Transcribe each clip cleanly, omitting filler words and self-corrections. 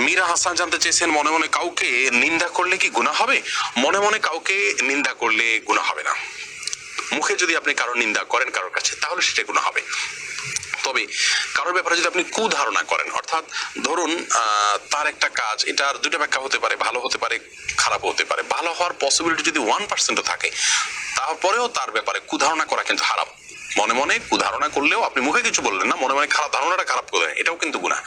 মীরা হাসান জানতে চেয়েছেন, মনে মনে কাউকে নিন্দা করলে কি গুনাহ হবে? মনে মনে কাউকে নিন্দা করলে গুনাহ হবে না। মুখে যদি আপনি কারোর নিন্দা করেন কারোর কাছে, তাহলে সেটা গুনাহ হবে। তবে কারোর ব্যাপারে যদি আপনি কুধারণা করেন, অর্থাৎ ধরুন তার একটা কাজ, এটার দুটো ব্যাখ্যা হতে পারে, ভালো হতে পারে, খারাপ হতে পারে। ভালো হওয়ার পসিবিলিটি যদি 1% থাকে, তারপরেও তার ব্যাপারে কুধারণা করা কিন্তু হারাম। মনে মনে কুধারণা করলেও, আপনি মুখে কিছু বললেন না, মনে মনে খারাপ ধারণাটা খারাপ করলেন, এটাও কিন্তু গুনাহ।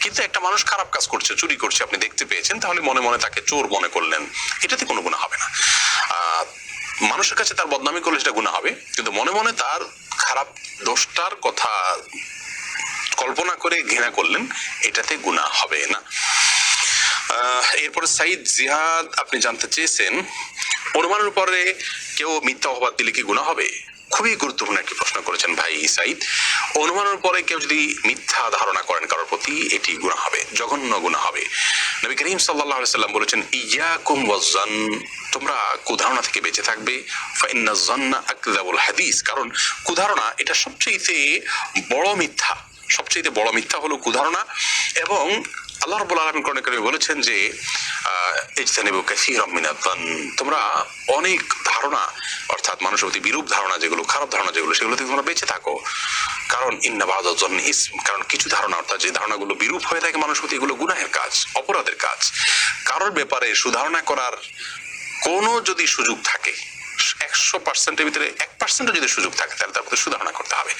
কিন্তু একটা মানুষ খারাপ কাজ করছে, চুরি করছে, আপনি দেখতে পেয়েছেন, তাহলে মনে মনে তাকে চোর মনে করলেন, এটাতে কোনো গুনাহ হবে না। মানুষের কাছে তার বদনামি করলে সেটা গুনাহ হবে, কিন্তু মনে মনে তার খারাপ দোষটার কথা কল্পনা করে ঘৃণা করলেন, এটাতে গুনাহ হবে না। এরপরে সাইদ জিহাদ আপনি জানতে চেয়েছেন, অনুমানের পরে কেউ মিথ্যা অপবাদ দিলে কি গুনাহ হবে? খুবই গুরুত্বপূর্ণ একটি প্রশ্ন করেছেন ভাই সাইদ। অনুমানের পরে কেউ যদি মিথ্যা ধারণা করেন কারোর প্রতি, এটি গুনাহ হবে, জঘন্য গুনাহ হবে। নবী করিম সাল্লাল্লাহু আলাইহি সাল্লাম বলেছেন, ইয়াকুম ওয়াজ্জান, তোমরা কুধারণা থেকে বেঁচে থাকবে, ফাইন্না যান্না আকযাবুল হাদিস, কারণ কুধারণা এটা সবচেয়ে বড় মিথ্যা, সবচেয়ে বড় মিথ্যা হলো কুধারণা। এবং আল্লাহ রাব্বুল আলামিন কোরআনে কারিমে বলেছেন যে ইজতানিবু কাসীরাম মিনায-যান, তোমরা অনেক ধারণা, অর্থাৎ মানুষের প্রতি বিরূপ ধারণা যেগুলো, খারাপ ধারণা যেগুলো, সেগুলো থেকে তোমরা বেঁচে থাকো। কারণ ইন্না বা'দায-যান্নি ইসম, কারণ কিছু ধারণা, অর্থাৎ যে ধারণাগুলো বিরূপ হয়ে থাকে মানুষের প্রতি, এগুলো গুনাহের কাজ, অপরাধের কাজ। কারোর ব্যাপারে সুধারণা করার কোনো যদি সুযোগ থাকে, 100%-এর ভিতরে 1% যদি সুযোগ থাকে, তাহলে তার প্রতি সুধারণা করতে হবে।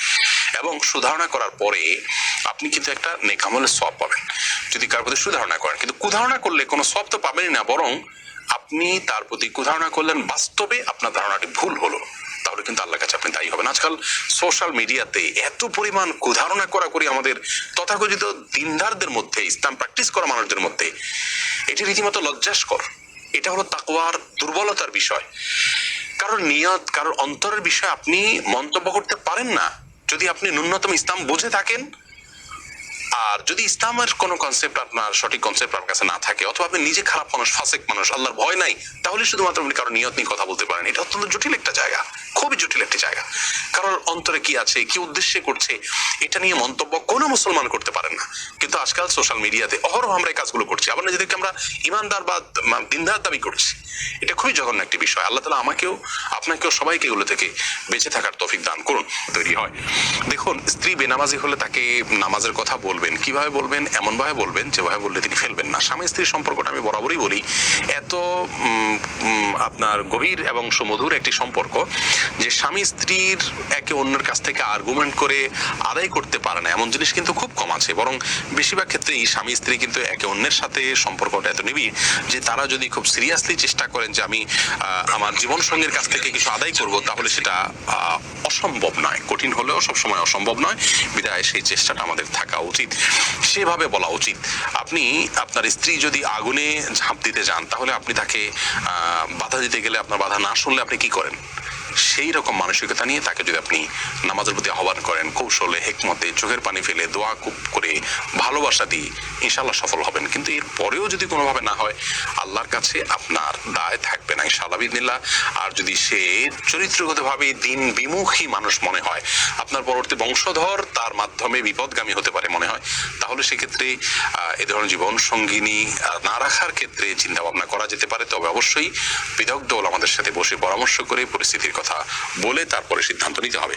এবং সুধারণা করার পরে আপনি কিন্তু একটা নেক আমলের সওয়াব পাবেন যদি কারোর প্রতি সুধারণা করেন। কিন্তু কুধারণা করলে কোনো সওয়াব তো পাবেনই না, বরং আপনি তার প্রতি কুধারণা করলেন, বাস্তবে আপনার ধারণাটি ভুল হলো, তাহলে কিন্তু আল্লাহর কাছে আপনি দায়ী হবেন। আজকাল সোশ্যাল মিডিয়াতে এত পরিমাণ কুধারণা করি আমাদের তথাকথিত দিনদারদের মধ্যে, ইসলাম প্র্যাকটিস করা মানুষদের মধ্যে, এটি রীতিমতো লজ্জাস্কর। এটা হলো তাকওয়ার দুর্বলতার বিষয়। কারোর নিয়ত, কারোর অন্তরের বিষয়ে আপনি মন্তব্য করতে পারেন না যদি আপনি ন্যূনতম ইসলাম বুঝে থাকেন। আর যদি ইসলামের কোনো কনসেপ্ট, আপনার সঠিক কনসেপ্ট আপনার কাছে না থাকে, অথবা আপনি নিজে খারাপ মানুষ, ফাসেক মানুষ, আল্লাহর ভয় নাই, তাহলে শুধুমাত্র আপনি কারো নিয়ত নিয়ে কথা বলতে পারেন। এটা অত্যন্ত জটিল একটা জায়গা, খুবই জটিল একটি জায়গা। কারোর অন্তরে কি আছে, কি উদ্দেশ্যে করছে, এটা নিয়ে মন্তব্য কোনো মুসলমান করতে পারেন না। কিন্তু আজকাল সোশ্যাল মিডিয়াতে অহরহ আমরা এই কাজগুলো করছি, আবার নিজেদেরকে আমরা ইমানদার বা দিনদার দাবি করছি। এটা খুবই জঘন্য একটি বিষয়। আল্লাহ তাআলা আমাকেও, আপনাকেও, সবাইকে এগুলো থেকে বেঁচে থাকার তৌফিক দান করুন। তৈরি হয়, দেখুন, স্ত্রী বেনামাজি হলে তাকে নামাজের কথা বলবেন, কিভাবে বলবেন? এমন ভাবে বলবেন যেভাবে বললে তিনি ফেলবেন না। স্বামী স্ত্রীর সম্পর্কটা আমি বরাবরই বলি, এত আপনার গভীর এবং সুমধুর একটি সম্পর্ক যে স্বামী স্ত্রীর একে অন্যের কাছ থেকে আর্গুমেন্ট করে আদায় করতে পারে না, এমন জিনিস কিন্তু খুব কম আছে। বরং বেশিরভাগ ক্ষেত্রেই স্বামী স্ত্রী কিন্তু একে অন্যের সাথে সম্পর্কটা এত নিবিড় যে তারা যদি খুব সিরিয়াসলি চেষ্টা করেন যে আমি আমার জীবন সঙ্গীর কাছ থেকে কিছু আদায় করব, তাহলে সেটা অসম্ভব নয়। কঠিন হলেও সবসময় অসম্ভব নয়, বিধায় সেই চেষ্টাটা আমাদের থাকা উচিত, সেভাবে বলা উচিত। আপনি আপনার স্ত্রী যদি আগুনে ঝাঁপ দিতে যান, তাহলে আপনি তাকে বাধা দিতে গেলে, আপনার বাধা না শুনলে আপনি কি করেন? সেই রকম মানসিকতা নিয়ে তাকে যদি আপনি নামাজের প্রতি আহ্বান করেন, কৌশলে, হেকমতে, চোখের পানি ফেলে, দোয়া খুব করে, ভালোবাসা দিয়ে, ইনশাআল্লাহ সফল হবেন। কিন্তু এর পরেও যদি কোনোভাবে না হয়, আল্লাহর কাছে আপনার দায় থাকবে না, ইনশাআল্লাহ বিদিনিল্লাহ। আর যদি সে চরিত্রগতভাবে দিন বিমুখী মানুষ মনে হয়, আপনার পরবর্তী বংশধর তার মাধ্যমে বিপদগামী হতে পারে মনে হয়, তাহলে সেক্ষেত্রে এ ধরনের জীবন সঙ্গিনী না রাখার ক্ষেত্রে চিন্তা ভাবনা করা যেতে পারে। তবে অবশ্যই বিদগ্ধ ওলামাদের সাথে বসে পরামর্শ করে পরিস্থিতির কথা বলে তারপরে সিদ্ধান্ত নিতে হবে।